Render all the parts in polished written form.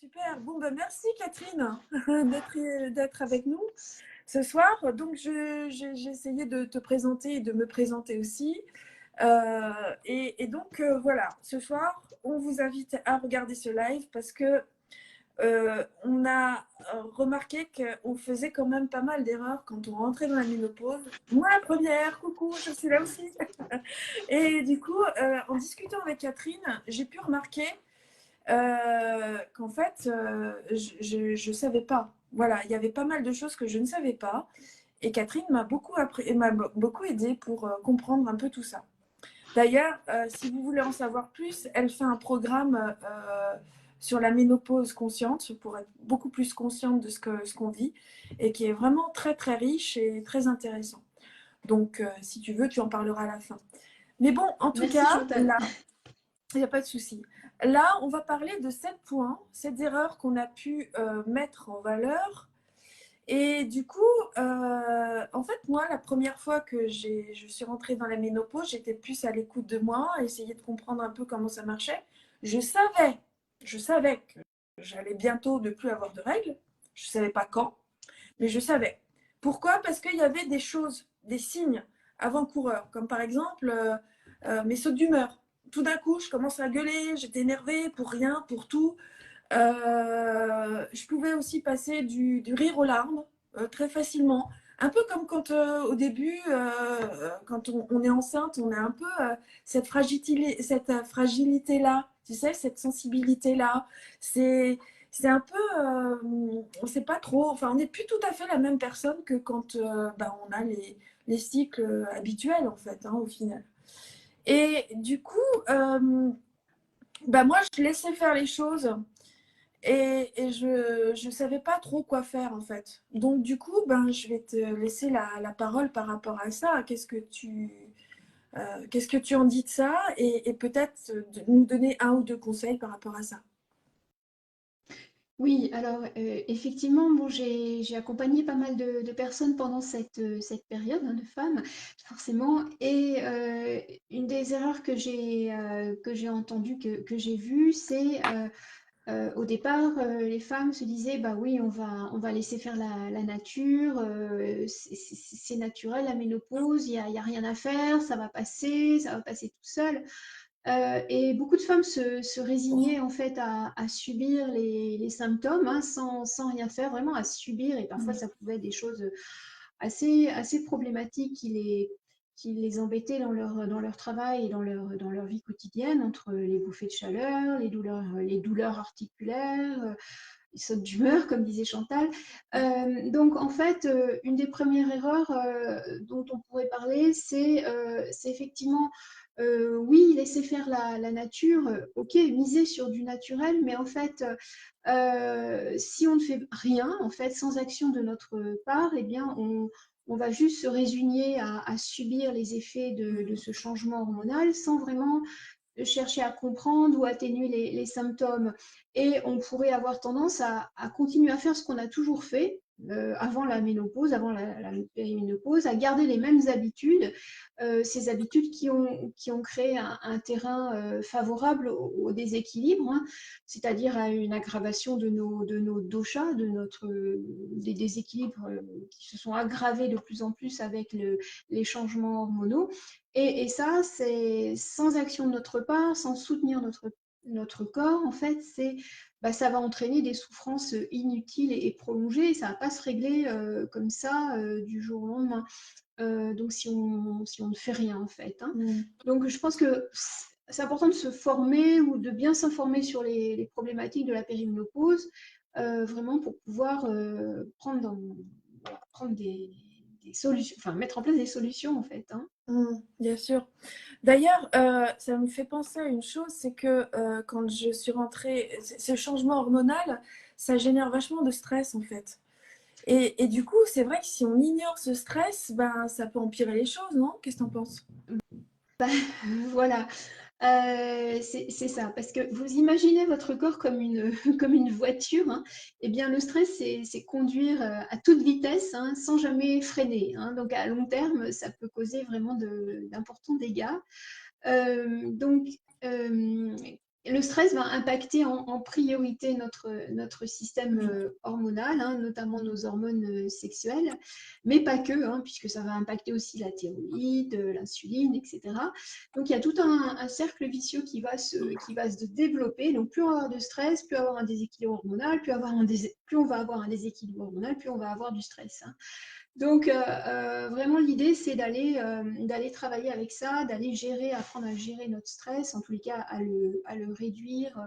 Super. Bon, ben, merci Catherine d'être avec nous ce soir. Donc, j'ai essayé de te présenter et de me présenter aussi. Et donc, voilà, ce soir, on vous invite à regarder ce live parce que on a remarqué qu'on faisait quand même pas mal d'erreurs quand on rentrait dans la ménopause. Moi, la première, coucou, je suis là aussi. Et du coup, en discutant avec Catherine, j'ai pu remarquer qu'en fait, je ne savais pas. Voilà, il y avait pas mal de choses que je ne savais pas. Et Catherine m'a beaucoup aidé pour comprendre un peu tout ça. D'ailleurs, si vous voulez en savoir plus, elle fait un programme sur la ménopause consciente pour être beaucoup plus consciente de ce qu'on vit et qui est vraiment très très riche et très intéressant. Donc, si tu veux, tu en parleras à la fin. Mais bon, en tout Merci cas, Chantal. là, il n'y a pas de souci. Là, on va parler de 7 points, 7 erreurs qu'on a pu mettre en valeur. Et du coup, en fait, moi, la première fois que je suis rentrée dans la ménopause, j'étais plus à l'écoute de moi, à essayer de comprendre un peu comment ça marchait. Je savais, je savais que j'allais bientôt ne plus avoir de règles. Je ne savais pas quand, mais je savais. Pourquoi? Parce qu'il y avait des choses, des signes avant-coureurs, comme par exemple mes sautes d'humeur. Tout d'un coup, je commence à gueuler, j'étais énervée pour rien, pour tout. Je pouvais aussi passer du rire aux larmes très facilement. Un peu comme quand au début, quand on est enceinte, on a un peu cette fragilité-là, tu sais, cette sensibilité-là. C'est, c'est un peu, on ne sait pas trop, enfin, on n'est plus tout à fait la même personne que quand bah, on a les cycles habituels, en fait, hein, au final. Et du coup, bah, moi, je laissais faire les choses et je savais pas trop quoi faire en fait. Donc du coup, ben, je vais te laisser la parole par rapport à ça. Qu'est-ce que tu en dis de ça et peut-être de nous donner un ou deux conseils par rapport à ça. Oui, alors effectivement, bon, j'ai accompagné pas mal de personnes pendant cette période, hein, de femmes, forcément. Et une des erreurs que j'ai entendues, que j'ai vues, c'est au départ, les femmes se disaient, bah oui, on va laisser faire la nature, c'est naturel, la ménopause, il y a rien à faire, ça va passer tout seul. Et beaucoup de femmes se résignaient en fait à subir les symptômes, hein, sans rien faire, vraiment à subir. Et parfois, ça pouvait être des choses assez problématiques qui les embêtaient dans leur travail et dans leur vie quotidienne, entre les bouffées de chaleur, les douleurs articulaires, les sautes d'humeur, comme disait Chantal. Donc, en fait, une des premières erreurs dont on pourrait parler, c'est effectivement, oui, laisser faire la nature, ok, miser sur du naturel, mais en fait, si on ne fait rien, en fait, sans action de notre part, eh bien, on va juste se résigner à subir les effets de ce changement hormonal sans vraiment chercher à comprendre ou atténuer les symptômes. Et on pourrait avoir tendance à continuer à faire ce qu'on a toujours fait avant la ménopause, avant la périménopause, à garder les mêmes habitudes, ces habitudes qui ont créé un terrain favorable au déséquilibre, hein, c'est-à-dire à une aggravation de nos doshas, des déséquilibres qui se sont aggravés de plus en plus avec les changements hormonaux. Et ça, c'est sans action de notre part, sans soutenir notre corps, en fait, bah, ça va entraîner des souffrances inutiles et prolongées. Et ça ne va pas se régler comme ça du jour au lendemain. Donc, si on ne fait rien, en fait, hein. Mm. Donc, je pense que c'est important de se former ou de bien s'informer sur les problématiques de la périménopause, vraiment pour pouvoir prendre des solutions, enfin, mettre en place des solutions, en fait, hein. Bien sûr. D'ailleurs, ça me fait penser à une chose, c'est que quand je suis rentrée, ce changement hormonal, ça génère vachement de stress en fait. Et du coup, c'est vrai que si on ignore ce stress, ben, ça peut empirer les choses, non? Qu'est-ce que tu en penses? Voilà. C'est ça, parce que vous imaginez votre corps comme comme une voiture, hein. Eh bien, le stress, c'est conduire à toute vitesse, hein, sans jamais freiner, hein. Donc, à long terme, ça peut causer vraiment d'importants dégâts. Donc, le le stress va impacter en priorité notre système Oui. hormonal, hein, notamment nos hormones sexuelles, mais pas que, hein, puisque ça va impacter aussi la thyroïde, l'insuline, etc. Donc il y a tout un cercle vicieux qui va se développer. Donc plus on va avoir de stress, plus on va avoir un déséquilibre hormonal, plus on va avoir un déséquilibre hormonal, plus on va avoir du stress, hein. Donc, vraiment, l'idée, c'est d'aller travailler avec ça, d'aller gérer, apprendre à gérer notre stress, en tous les cas, à le réduire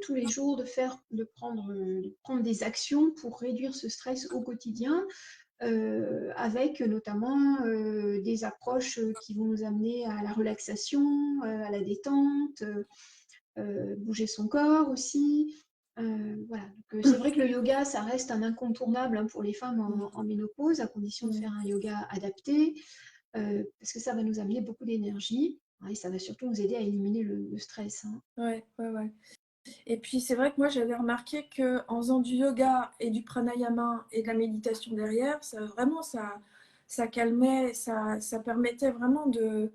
tous les jours, de prendre des actions pour réduire ce stress au quotidien, avec notamment des approches qui vont nous amener à la relaxation, à la détente, bouger son corps aussi. Voilà. Donc, c'est vrai que le yoga, ça reste un incontournable, hein, pour les femmes en ménopause, à condition de faire un yoga adapté, parce que ça va nous amener beaucoup d'énergie, hein, et ça va surtout nous aider à éliminer le stress, hein. Ouais, ouais, ouais. Et puis c'est vrai que moi j'avais remarqué que en faisant du yoga et du pranayama et de la méditation derrière, ça vraiment ça calmait, ça permettait vraiment de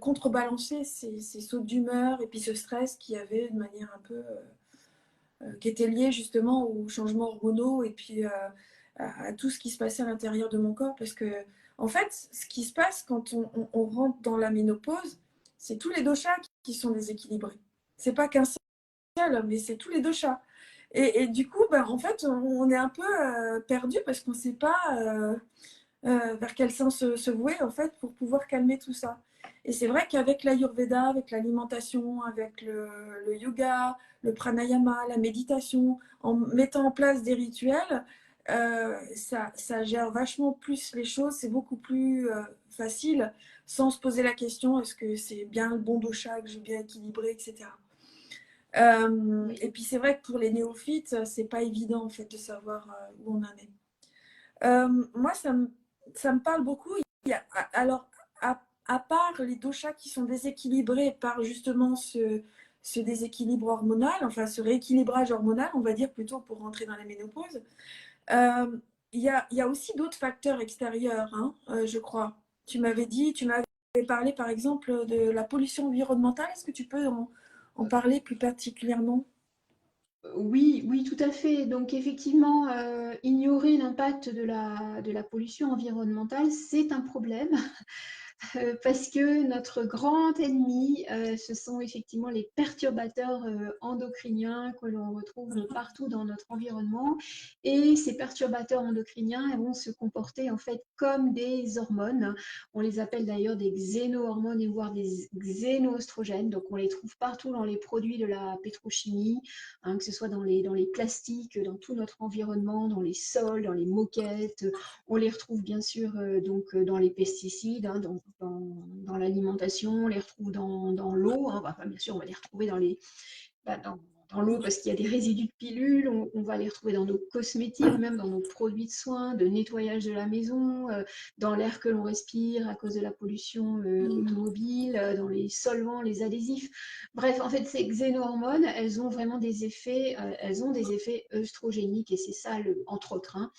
contrebalancer ces sautes d'humeur et puis ce stress qu'il y avait de manière un peu qui était lié justement aux changements hormonaux et puis à tout ce qui se passait à l'intérieur de mon corps parce que en fait ce qui se passe quand on rentre dans la ménopause, c'est tous les doshas qui sont déséquilibrés. C'est pas qu'un mais c'est tous les deux chats. Et du coup, bah, en fait, on est un peu perdu parce qu'on ne sait pas vers quel sens se vouer en fait pour pouvoir calmer tout ça. Et c'est vrai qu'avec l'Ayurveda, avec l'alimentation, avec le yoga, le pranayama, la méditation, en mettant en place des rituels, ça gère vachement plus les choses, c'est beaucoup plus facile sans se poser la question est-ce que c'est bien le bon dosha que j'ai bien équilibré, etc. Oui. Et puis c'est vrai que pour les néophytes, c'est pas évident en fait de savoir où on en est. Moi, ça me parle beaucoup. Alors, à part les doshas qui sont déséquilibrés par justement ce déséquilibre hormonal, enfin ce rééquilibrage hormonal, on va dire plutôt pour rentrer dans la ménopause, euh, il y a aussi d'autres facteurs extérieurs, hein, je crois. Tu m'avais parlé par exemple de la pollution environnementale. Est-ce que tu peux en parler plus particulièrement? Oui, oui, tout à fait. Donc effectivement, ignorer l'impact de la pollution environnementale, c'est un problème. Parce que notre grand ennemi, ce sont effectivement les perturbateurs endocriniens que l'on retrouve partout dans notre environnement. Et ces perturbateurs endocriniens vont se comporter en fait comme des hormones. On les appelle d'ailleurs des xénohormones et voire des xénoestrogènes. Donc on les trouve partout dans les produits de la pétrochimie, hein, que ce soit dans les plastiques, dans tout notre environnement, dans les sols, dans les moquettes. On les retrouve bien sûr dans les pesticides, hein, dans l'alimentation, on les retrouve dans l'eau, hein, enfin, bien sûr on va les retrouver bah, dans l'eau parce qu'il y a des résidus de pilules, on va les retrouver dans nos cosmétiques, même dans nos produits de soins, de nettoyage de la maison, dans l'air que l'on respire à cause de la pollution automobile, dans les solvants, les adhésifs. Bref, en fait, ces xénohormones, elles ont des effets œstrogéniques et c'est ça, entre autres, hein,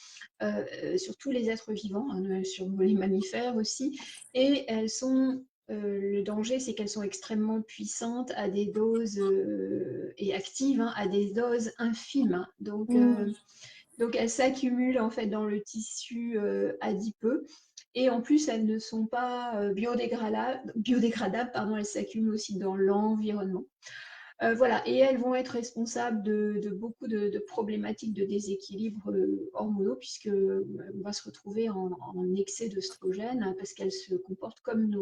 sur tous les êtres vivants, hein, sur les mammifères aussi. Et le danger, c'est qu'elles sont extrêmement puissantes à des doses et actives, hein, à des doses infimes, hein. Donc elles s'accumulent en fait dans le tissu adipeux. Et en plus, elles ne sont pas biodégradables, pardon, elles s'accumulent aussi dans l'environnement. Voilà, et elles vont être responsables de beaucoup de problématiques de déséquilibre hormonaux, puisque on va se retrouver en excès d'œstrogènes, hein, parce qu'elles se comportent comme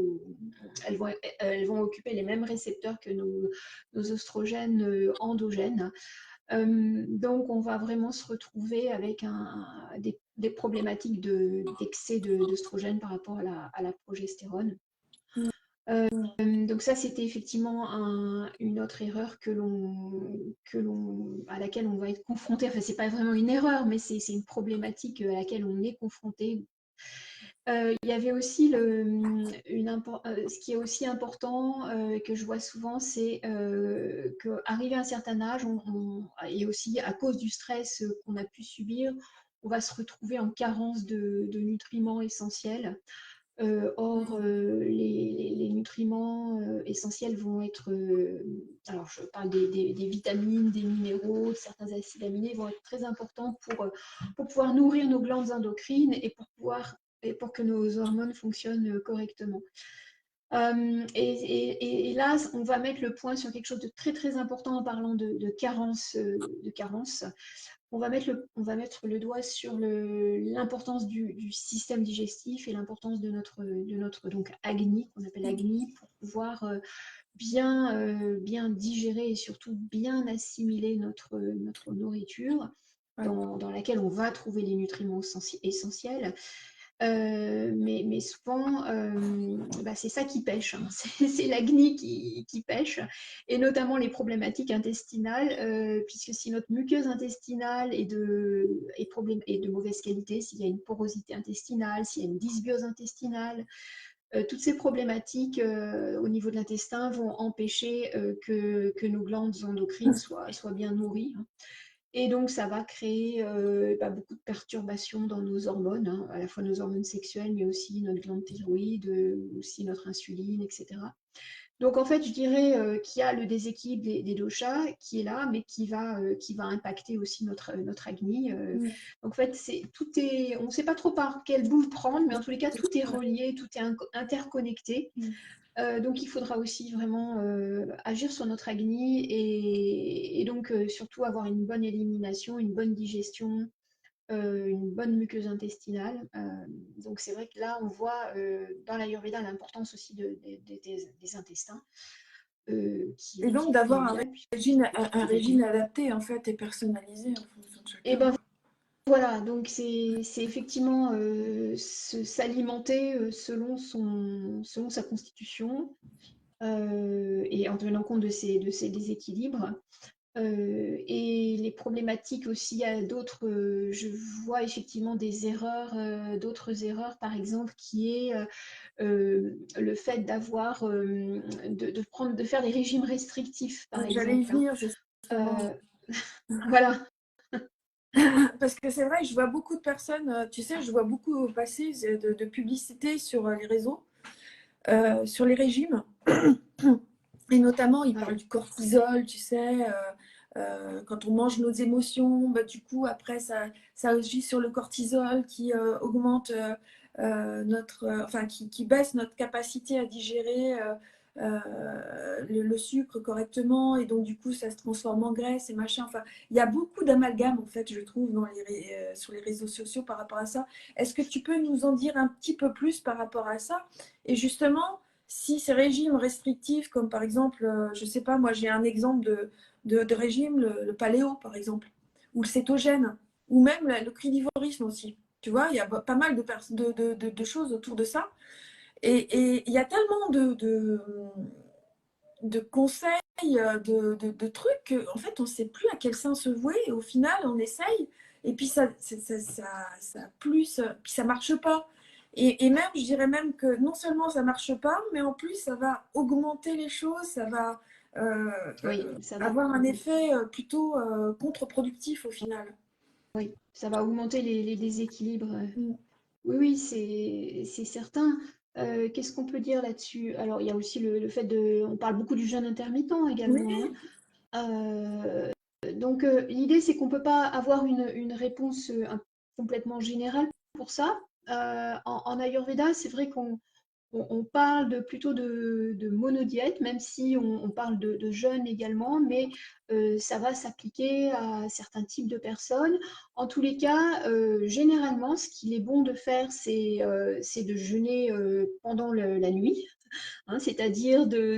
elles vont occuper les mêmes récepteurs que nos oestrogènes endogènes. Donc, on va vraiment se retrouver avec des problématiques d'excès d'œstrogène par rapport à la progestérone. Donc ça, c'était effectivement une autre erreur à laquelle on va être confronté. Enfin, c'est pas vraiment une erreur, mais c'est une problématique à laquelle on est confronté. Il y avait aussi ce qui est aussi important que je vois souvent, c'est qu'arrivé à un certain âge, et aussi à cause du stress qu'on a pu subir, on va se retrouver en carence de nutriments essentiels. Or, les nutriments essentiels vont être, alors je parle des vitamines, des minéraux, de certains acides aminés vont être très importants pour pouvoir nourrir nos glandes endocrines et pour que nos hormones fonctionnent correctement. Et là, on va mettre le point sur quelque chose de très très important en parlant de carence, de carence. On va mettre le doigt sur l'importance du système digestif et l'importance de notre donc agni, qu'on appelle agni, pour pouvoir bien digérer et surtout bien assimiler notre nourriture, Ouais. dans laquelle on va trouver les nutriments essentiels. Mais souvent, bah, c'est ça qui pêche, hein. C'est l'acné qui pêche, et notamment les problématiques intestinales, puisque si notre muqueuse intestinale est de mauvaise qualité, s'il y a une porosité intestinale, s'il y a une dysbiose intestinale, toutes ces problématiques au niveau de l'intestin vont empêcher que nos glandes endocrines soient bien nourries, hein. Et donc, ça va créer bah, beaucoup de perturbations dans nos hormones, hein, à la fois nos hormones sexuelles, mais aussi notre glande thyroïde, aussi notre insuline, etc. Donc, en fait, je dirais qu'il y a le déséquilibre des doshas qui est là, mais qui va impacter aussi notre agni. Mm. Donc, en fait, on ne sait pas trop par quel bout le prendre, mais en tous les cas, tout est relié, tout est interconnecté. Mm. Donc, il faudra aussi vraiment agir sur notre agni et donc surtout avoir une bonne élimination, une bonne digestion, une bonne muqueuse intestinale. Donc, c'est vrai que là, on voit dans l'Ayurveda l'importance aussi des intestins, Et donc qui est d'avoir primordial un puisqu'ils régime régulent. adapté en fait et personnalisé en fonction de Et chacun, ben quoi. voilà, donc c'est effectivement s'alimenter selon sa constitution, et en tenant compte de ces déséquilibres. Et les problématiques aussi, à d'autres, je vois effectivement d'autres erreurs, par exemple, qui est le fait de faire des régimes restrictifs, par Donc j'allais y exemple, hein. venir justement. Euh, voilà. Parce que c'est vrai, je vois beaucoup de personnes, tu sais, je vois beaucoup passer de publicité sur les réseaux, sur les régimes. Et notamment, ils parlent Ouais. du cortisol, tu sais, quand on mange nos émotions, bah, du coup, après, ça agit sur le cortisol qui augmente enfin, qui baisse notre capacité à digérer le sucre correctement. Et donc, du coup, ça se transforme en graisse et machin. Enfin, il y a beaucoup d'amalgames, en fait, je trouve, sur les réseaux sociaux par rapport à ça. Est-ce que tu peux nous en dire un petit peu plus par rapport à ça? Et justement, si ces régimes restrictifs, comme par exemple, je ne sais pas, moi j'ai un exemple de régime, le paléo par exemple, ou le cétogène, ou même le crudivorisme aussi. Tu vois, il y a pas mal de choses autour de ça. Et il y a tellement de conseils, de trucs, qu'en fait on ne sait plus à quel sein se vouer. Et au final, on essaye, et puis puis ça marche pas. Et même, je dirais même que non seulement ça marche pas, mais en plus ça va augmenter les choses, ça va euh, Oui, ça va. avoir un effet plutôt contre-productif au final. Oui, ça va augmenter les déséquilibres. Mm. Oui, oui, c'est certain. Qu'est-ce qu'on peut dire là-dessus? Alors, il y a aussi le fait on parle beaucoup du jeûne intermittent également, Oui, hein. Euh, donc, l'idée, c'est qu'on ne peut pas avoir une réponse complètement générale pour ça. En Ayurveda, c'est vrai on parle plutôt de monodiète, même si on parle de jeûne également, mais ça va s'appliquer à certains types de personnes. En tous les cas, généralement, ce qu'il est bon de faire, c'est de jeûner pendant la nuit, hein, c'est-à-dire de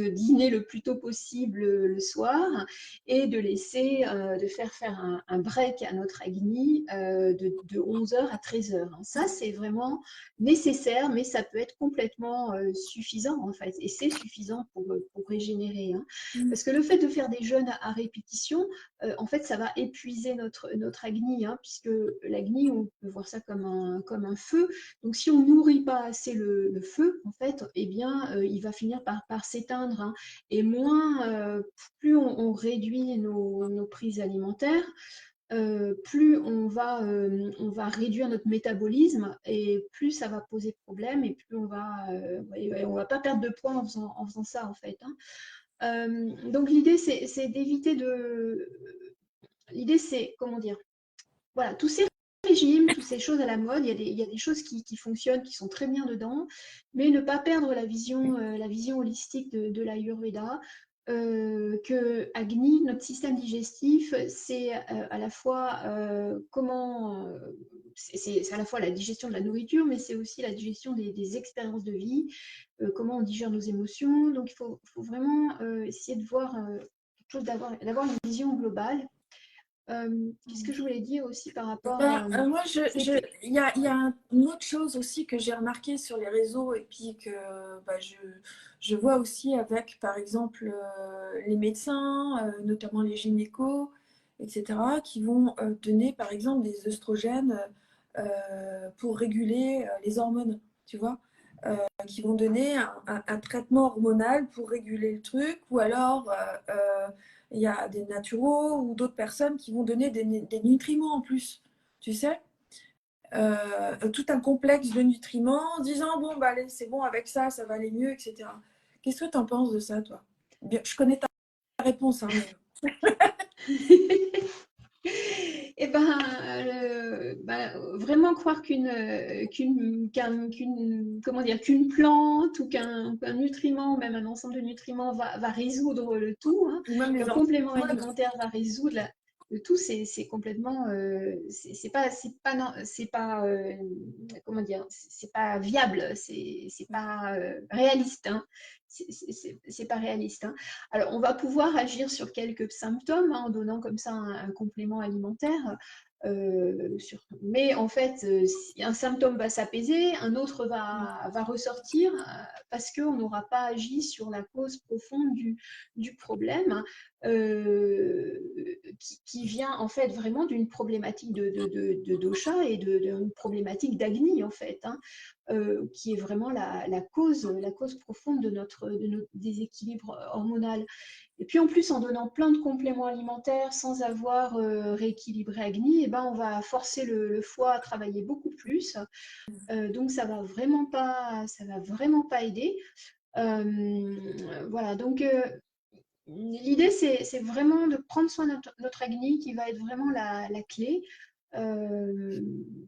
dîner le plus tôt possible le soir et de faire un break à notre agni de 11 heures à 13 heures, hein. Ça, c'est vraiment nécessaire, mais ça peut être complètement suffisant en fait, et c'est suffisant pour régénérer, hein. Parce que le fait de faire des jeûnes à répétition, en fait, ça va épuiser notre agni, hein, puisque l'agni, on peut voir ça comme un feu. Donc, si on nourrit pas assez le feu, en fait, eh bien, il va finir par s'éteindre, hein. Et plus on réduit nos prises alimentaires, plus on va réduire notre métabolisme et plus ça va poser problème et plus ouais, on va pas perdre de poids en faisant ça en fait, hein. Donc l'idée c'est d'éviter de... L'idée c'est, comment dire, voilà, tous ces régimes, toutes ces choses à la mode, il y a des choses qui fonctionnent, qui sont très bien dedans, mais ne pas perdre la vision holistique de l'Ayurveda, que Agni, notre système digestif, c'est à la fois c'est à la fois la digestion de la nourriture, mais c'est aussi la digestion des expériences de vie, comment on digère nos émotions. Donc faut vraiment essayer de voir quelque chose, d'avoir une vision globale. Qu'est-ce que je voulais dire aussi par rapport Moi, c'était il y a une autre chose aussi que j'ai remarqué sur les réseaux et puis que bah, je vois aussi avec, par exemple, les médecins, notamment les gynécos, etc., qui vont donner, par exemple, des œstrogènes pour réguler les hormones, tu vois, qui vont donner un traitement hormonal pour réguler le truc, ou alors il y a des naturaux ou d'autres personnes qui vont donner des nutriments en plus, tu sais, tout un complexe de nutriments en disant bon, bah, allez, c'est bon, avec ça, ça va aller mieux, etc. Qu'est-ce que tu en penses de ça, toi? Bien, je connais ta réponse, hein, mais... Eh ben, vraiment croire comment dire, qu'une plante ou qu'un nutriment, même un ensemble de nutriments va résoudre le tout, hein, Ou même les qu'un complément hormones. alimentaire va résoudre le tout, c'est complètement, c'est pas, comment dire, c'est pas viable, c'est pas réaliste, hein, c'est pas réaliste, hein. Alors, on va pouvoir agir sur quelques symptômes, hein, en donnant comme ça un complément alimentaire. Mais en fait, si un symptôme va s'apaiser, un autre va ressortir parce qu'on n'aura pas agi sur la cause profonde du problème, qui vient en fait vraiment d'une problématique de dosha et d'une problématique d'agni en fait, hein, qui est vraiment la cause profonde de notre déséquilibre hormonal. Et puis en plus, en donnant plein de compléments alimentaires sans avoir rééquilibré Agni, eh ben, on va forcer le foie à travailler beaucoup plus. Donc ça va vraiment pas aider. Voilà, donc l'idée c'est vraiment de prendre soin de notre Agni qui va être vraiment la clé. Euh,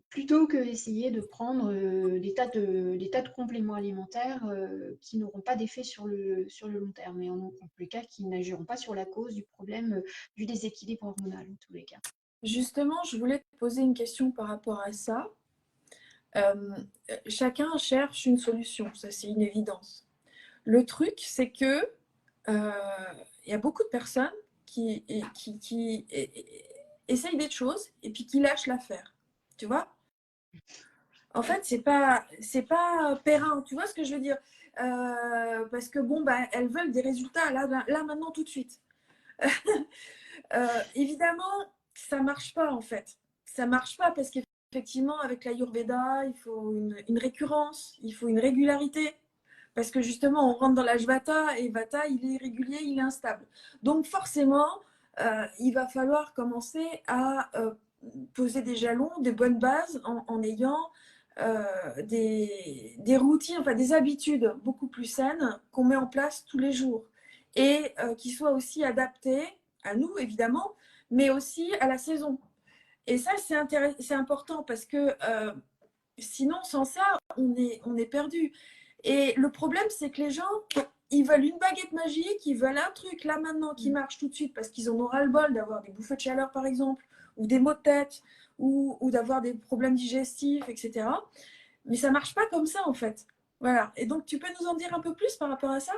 Plutôt que d'essayer de prendre des tas de compléments alimentaires qui n'auront pas d'effet sur le long terme, et en tous les cas qui n'agiront pas sur la cause du problème du déséquilibre hormonal en tous les cas. Justement, je voulais te poser une question par rapport à ça. Euh, Chacun cherche une solution, ça c'est une évidence. Le truc, c'est que euh, il y a beaucoup de personnes qui essayent des choses et puis qui lâchent l'affaire. Tu vois? En fait, c'est pas périn. Tu vois ce que je veux dire? Parce que bon, bah, elles veulent des résultats là maintenant, tout de suite. Évidemment, ça marche pas en fait. Ça marche pas parce qu'effectivement, avec l'Ayurveda, il faut une récurrence, il faut une régularité. Parce que justement, on rentre dans l'âge Vata et Vata, il est irrégulier, il est instable. Donc forcément, il va falloir commencer à poser des jalons, des bonnes bases en ayant des routines, enfin des habitudes beaucoup plus saines qu'on met en place tous les jours et qui soient aussi adaptées à nous, évidemment, mais aussi à la saison. Et ça, c'est important parce que sinon, sans ça, on est perdu. Et le problème, c'est que les gens, ils veulent une baguette magique, ils veulent un truc là maintenant qui marche tout de suite parce qu'ils en ont ras-le-bol d'avoir des bouffées de chaleur, par exemple, ou des maux de tête, ou d'avoir des problèmes digestifs, etc. Mais ça marche pas comme ça, en fait. Voilà. Et donc, tu peux nous en dire un peu plus par rapport à ça?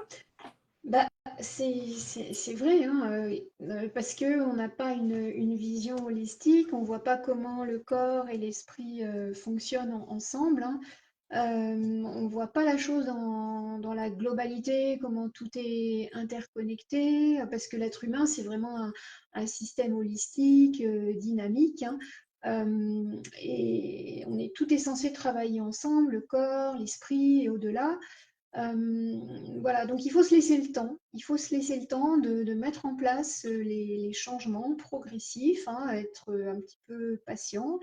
Bah, c'est vrai, hein, parce qu'on n'a pas une vision holistique, on ne voit pas comment le corps et l'esprit fonctionnent ensemble, hein. On ne voit pas la chose dans la globalité, comment tout est interconnecté, parce que l'être humain, c'est vraiment un système holistique, dynamique, hein. Et tout est censé travailler ensemble, le corps, l'esprit et au-delà. Voilà, donc il faut se laisser le temps. Il faut se laisser le temps de mettre en place les changements progressifs, hein, être un petit peu patient.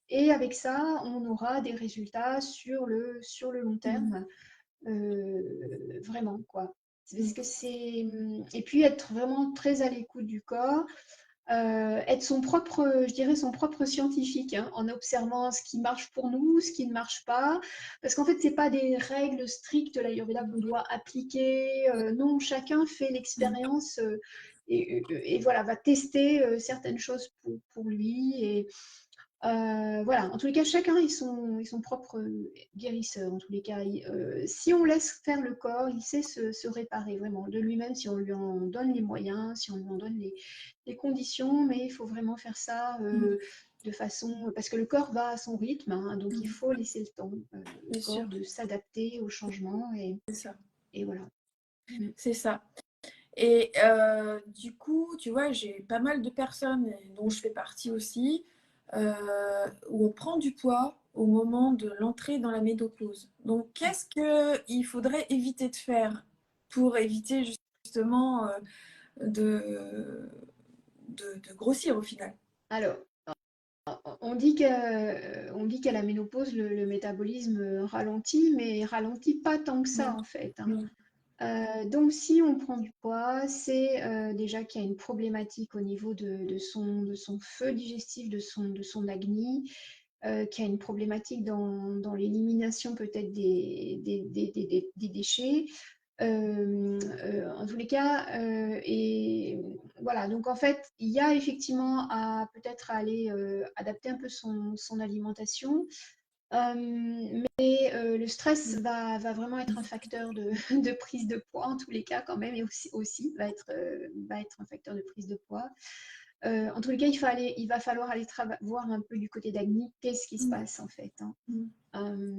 Et avec ça, on aura des résultats sur le long Mm. terme, vraiment, quoi. C'est parce Mm. que c'est... Et puis être vraiment très à l'écoute du corps. Être son propre, je dirais son propre scientifique, hein, en observant ce qui marche pour nous, ce qui ne marche pas. Parce qu'en fait, c'est pas des règles strictes, l'Ayurveda, qu'on doit appliquer. Non, chacun fait Mm. l'expérience et voilà, va tester certaines choses pour lui. Et voilà, en tous les cas, chacun est son propre guérisseur. En tous les cas, si on laisse faire le corps, il sait se réparer vraiment de lui-même si on lui en donne les moyens, si on lui en donne les conditions. Mais il faut vraiment faire ça Mm. de façon, parce que le corps va à son rythme, hein, donc il Mm. faut laisser le temps au Bien sûr, corps de s'adapter aux changements c'est ça. et voilà. Mm. C'est ça. Et du coup, tu vois, j'ai pas mal de personnes, et dont je fais partie aussi, où on prend du poids au moment de l'entrée dans la ménopause. Donc, qu'est-ce qu'il faudrait éviter de faire pour éviter justement de grossir au final? Alors, on dit qu'à la ménopause, le métabolisme ralentit, mais ralentit pas tant que ça Mm. en fait, hein. Mm. Donc si on prend du poids, c'est déjà qu'il y a une problématique au niveau de son feu digestif, de son agni, qu'il y a une problématique dans l'élimination peut-être des déchets. En tous les cas, et voilà, donc en fait, il y a effectivement à peut-être aller adapter un peu son alimentation. Mais le stress va vraiment être un facteur de, de prise de poids en tous les cas quand même, et aussi va être un facteur de prise de poids. En tous les cas, il va falloir aller voir un peu du côté d'Agni, qu'est-ce qui se Mm. passe en fait, hein. Mm. Euh,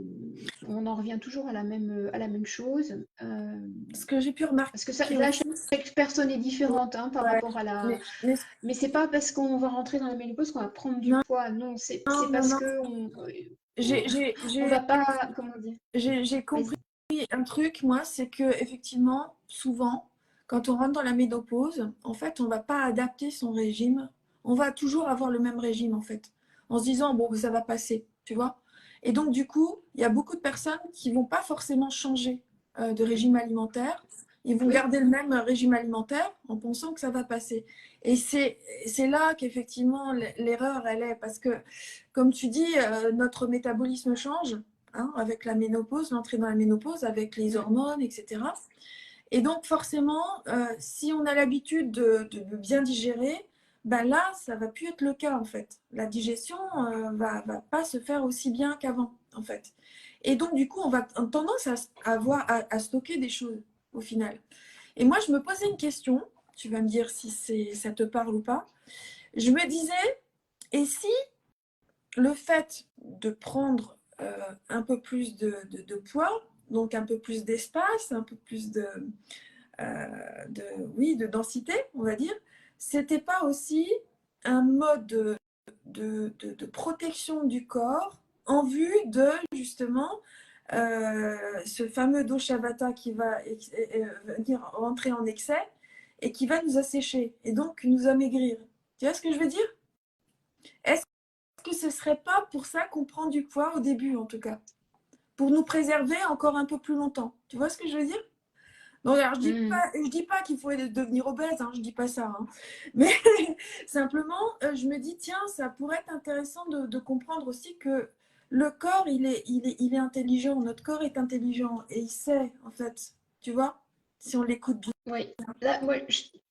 on en revient toujours à la même chose, Ce que j'ai pu parce que ça, remarquer là, aussi, chaque personne est différente, hein, par ouais, rapport à la... mais Mais c'est pas parce qu'on va rentrer dans la ménopause qu'on va prendre du non, poids, non, c'est non, parce non, que j'ai j'ai- on j'ai- va pas, comment dire, j'ai compris vas-y. un truc, moi, c'est que effectivement, souvent, quand on rentre dans la ménopause, en fait, on va pas adapter son régime. On va toujours avoir le même régime, en fait, en se disant, bon, ça va passer, tu vois. Et donc, du coup, il y a beaucoup de personnes qui vont pas forcément changer de régime alimentaire. Ils vont Oui, garder le même régime alimentaire en pensant que ça va passer. Et c'est là qu'effectivement, l'erreur, elle est. Parce que, comme tu dis, notre métabolisme change, hein, avec la ménopause, l'entrée dans la ménopause, avec les mm, hormones, etc. Et donc forcément, si on a l'habitude de bien digérer, ben là, ça va plus être le cas en fait. La digestion va pas se faire aussi bien qu'avant en fait. Et donc du coup, on va tendance à stocker des choses au final. Et moi, je me posais une question. Tu vas me dire si ça te parle ou pas. Je me disais, et si le fait de prendre un peu plus de poids, donc un peu plus d'espace, un peu plus oui, de densité, on va dire, c'était pas aussi un mode de protection du corps en vue de justement ce fameux doshavata qui va venir rentrer en excès et qui va nous assécher et donc nous amaigrir. Tu vois ce que je veux dire? Est-ce que ce serait pas pour ça qu'on prend du poids au début en tout cas? Pour nous préserver encore un peu plus longtemps. Tu vois ce que je veux dire? Donc, alors, mm. je dis pas qu'il faut devenir obèse, hein, je dis pas ça. Hein. Mais simplement, je me dis, tiens, ça pourrait être intéressant de comprendre aussi que le corps, il est intelligent. Notre corps est intelligent et il sait, en fait, tu vois, si on l'écoute bien. Oui, là, moi,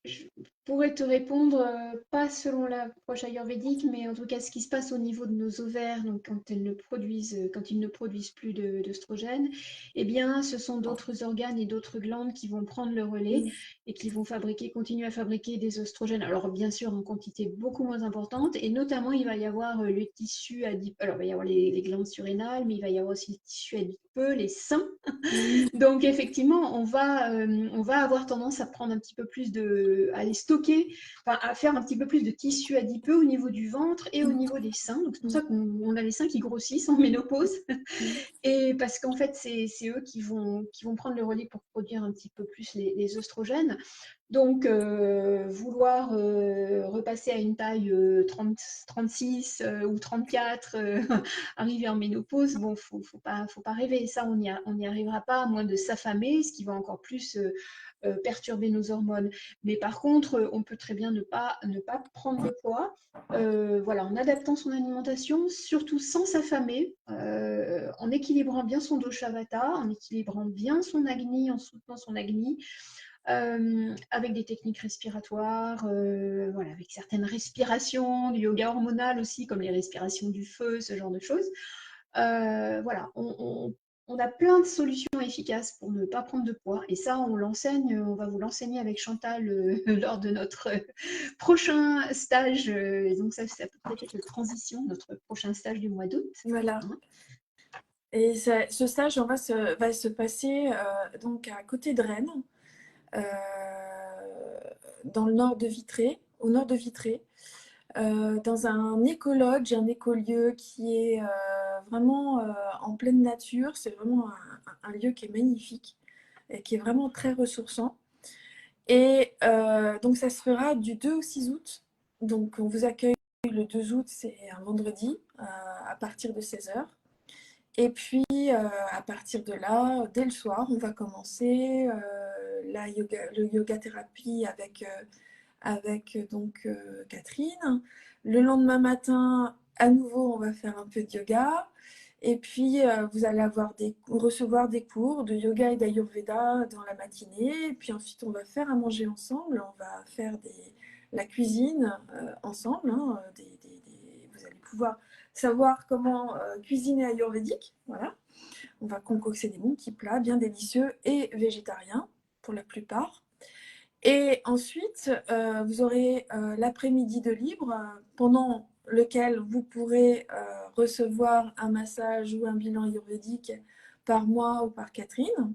je pourrais te répondre, pas selon l'approche ayurvédique, mais en tout cas, ce qui se passe au niveau de nos ovaires, donc quand ils ne produisent plus d'œstrogènes, eh bien, ce sont d'autres organes et d'autres glandes qui vont prendre le relais et qui vont continuer à fabriquer des œstrogènes. Alors, bien sûr, en quantité beaucoup moins importante, et notamment, il va y avoir le tissu adipeux. Alors, il va y avoir les glandes surrénales, mais il va y avoir aussi le tissu adipeux, les seins. Mm. Donc effectivement, on va avoir tendance à prendre un petit peu plus à les stocker, enfin, à faire un petit peu plus de tissu adipeux au niveau du ventre et au niveau des seins. Donc c'est pour ça qu'on a les seins qui grossissent en ménopause. Et parce qu'en fait, c'est eux qui vont prendre le relais pour produire un petit peu plus les oestrogènes. Donc, vouloir repasser à une taille 30, 36 ou 34, arriver en ménopause, bon, faut pas rêver. Ça, on n'y arrivera pas, à moins de s'affamer, ce qui va encore plus perturber nos hormones. Mais par contre, on peut très bien ne pas prendre de poids, voilà, en adaptant son alimentation, surtout sans s'affamer, en équilibrant bien son dosha vata, en équilibrant bien son agni, en soutenant son agni, avec des techniques respiratoires, voilà, avec certaines respirations, du yoga hormonal aussi, comme les respirations du feu, ce genre de choses. Voilà, on a plein de solutions efficaces pour ne pas prendre de poids. Et ça, on l'enseigne, on va vous l'enseigner avec Chantal lors de notre prochain stage. Et donc, ça peut peut-être être une transition, notre prochain stage du mois d'août. Voilà. Hein. Et ce stage va se passer donc à côté de Rennes, euh, dans le nord de Vitré, au nord de Vitré, dans un écologe, un écolieu qui est vraiment en pleine nature. C'est vraiment un lieu qui est magnifique et qui est vraiment très ressourçant. Et donc ça se fera du 2 au 6 août. Donc on vous accueille le 2 août, c'est un vendredi, à partir de 16h. Et puis à partir de là, dès le soir, on va commencer le yoga thérapie avec donc Catherine. Le lendemain matin, à nouveau, on va faire un peu de yoga. Et puis, vous allez recevoir des cours de yoga et d'ayurveda dans la matinée. Et puis ensuite, on va faire à manger ensemble. On va faire la cuisine ensemble. Hein, vous allez pouvoir savoir comment cuisiner ayurvédique. Voilà. On va concocter des bons petits plats bien délicieux et végétariens pour la plupart. Et ensuite, vous aurez l'après-midi de libre pendant lequel vous pourrez recevoir un massage ou un bilan ayurvédique par moi ou par Catherine.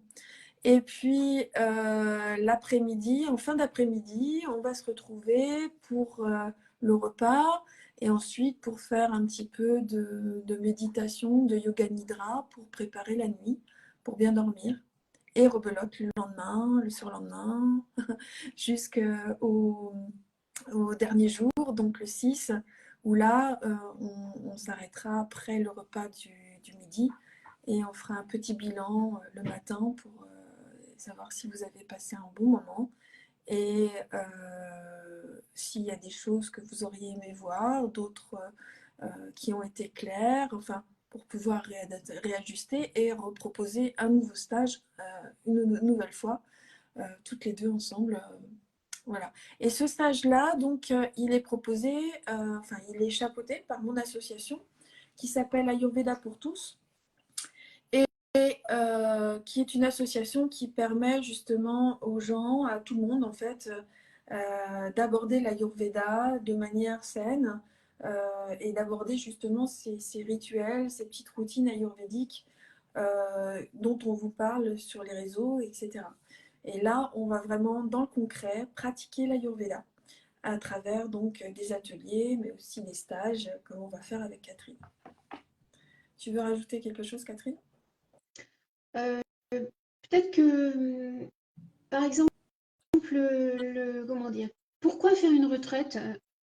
Et puis l'après-midi, en fin d'après-midi, on va se retrouver pour le repas et ensuite pour faire un petit peu de méditation, de yoga nidra pour préparer la nuit, pour bien dormir. Et rebelote le lendemain, le surlendemain, jusqu'au dernier jour, donc le 6, où là, on s'arrêtera après le repas du midi et on fera un petit bilan le matin pour savoir si vous avez passé un bon moment et s'il y a des choses que vous auriez aimé voir, d'autres qui ont été claires, enfin, pour pouvoir réajuster et reproposer un nouveau stage une nouvelle fois, toutes les deux ensemble. Voilà. Et ce stage-là, donc, il est proposé, enfin, il est chapeauté par mon association qui s'appelle Ayurveda pour tous et qui est une association qui permet justement aux gens, à tout le monde en fait, d'aborder l'Ayurveda de manière saine et d'aborder justement ces rituels, ces petites routines ayurvédiques dont on vous parle sur les réseaux, etc. Et là, on va vraiment dans le concret pratiquer l'Ayurveda à travers donc des ateliers, mais aussi des stages comme on va faire avec Catherine. Tu veux rajouter quelque chose, Catherine? Euh, Peut-être que, par exemple, comment dire, pourquoi faire une retraite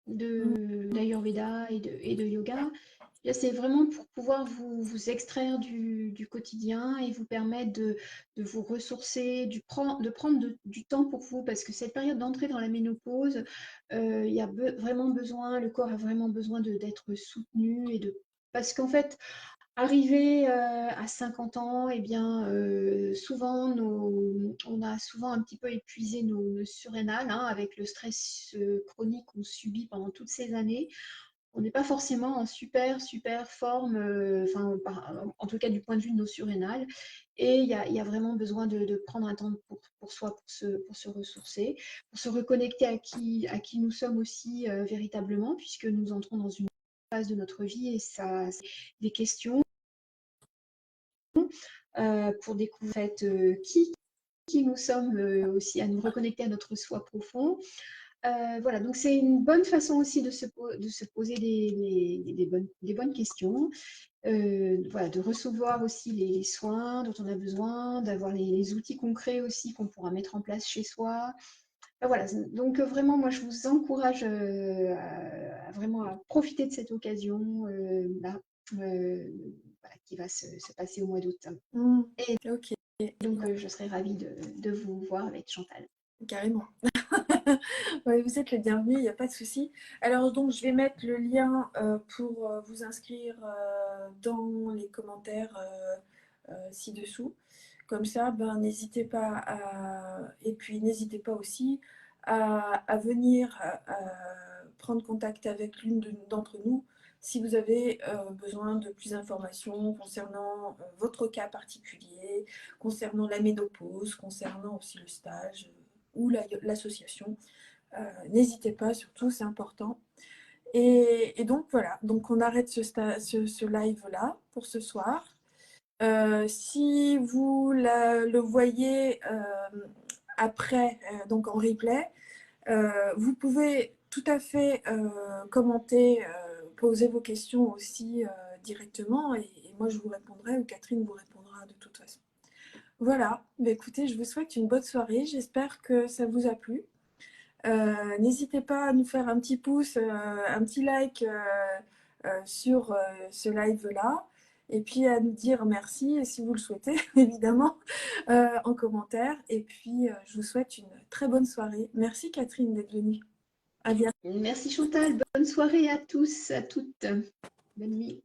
d'Ayurveda et de yoga? Là, c'est vraiment pour pouvoir vous extraire du quotidien et vous permettre de vous ressourcer, de prendre du temps pour vous, parce que cette période d'entrée dans la ménopause, il y a vraiment besoin, le corps a vraiment besoin d'être soutenu parce qu'en fait, arrivé à 50 ans, eh bien, souvent, on a souvent un petit peu épuisé nos surrénales, hein, avec le stress chronique qu'on subit pendant toutes ces années. On n'est pas forcément en super forme, enfin, en tout cas du point de vue de nos surrénales. Et il y a vraiment besoin de prendre un temps pour soi, pour se ressourcer, pour se reconnecter à qui nous sommes aussi véritablement, puisque nous entrons dans une phase de notre vie et ça, c'est des questions pour découvrir en fait, qui qui nous sommes, aussi à nous reconnecter à notre soi profond. Voilà, donc c'est une bonne façon aussi de se poser des bonnes questions, voilà, de recevoir aussi les soins dont on a besoin, d'avoir les outils concrets aussi qu'on pourra mettre en place chez soi. Voilà, donc vraiment, moi, je vous encourage vraiment à profiter de cette occasion là, voilà, qui va se passer au mois d'août. Mm. Et Ok, donc, je serai ravie de vous voir avec Chantal. carrément. Ouais, vous êtes les bienvenus, il n'y a pas de souci. Alors donc, je vais mettre le lien pour vous inscrire dans les commentaires ci-dessous. Comme ça, ben, n'hésitez pas à... Et puis, n'hésitez pas aussi à venir prendre contact avec d'entre nous si vous avez besoin de plus d'informations concernant votre cas particulier, concernant la ménopause, concernant aussi le stage ou l'association. N'hésitez pas, surtout, c'est important. Et donc voilà, donc on arrête ce live-là pour ce soir. Si vous le voyez après, donc en replay, vous pouvez tout à fait commenter, poser vos questions aussi directement et moi je vous répondrai ou Catherine vous répondra de toute façon. Voilà, bah, écoutez, je vous souhaite une bonne soirée, j'espère que ça vous a plu. N'hésitez pas à nous faire un petit pouce, un petit like sur ce live-là. Et puis à nous dire merci, et si vous le souhaitez, évidemment, en commentaire. Et puis, je vous souhaite une très bonne soirée. Merci Catherine d'être venue. À bientôt. Merci Chantal, bonne soirée à tous, à toutes. Bonne nuit.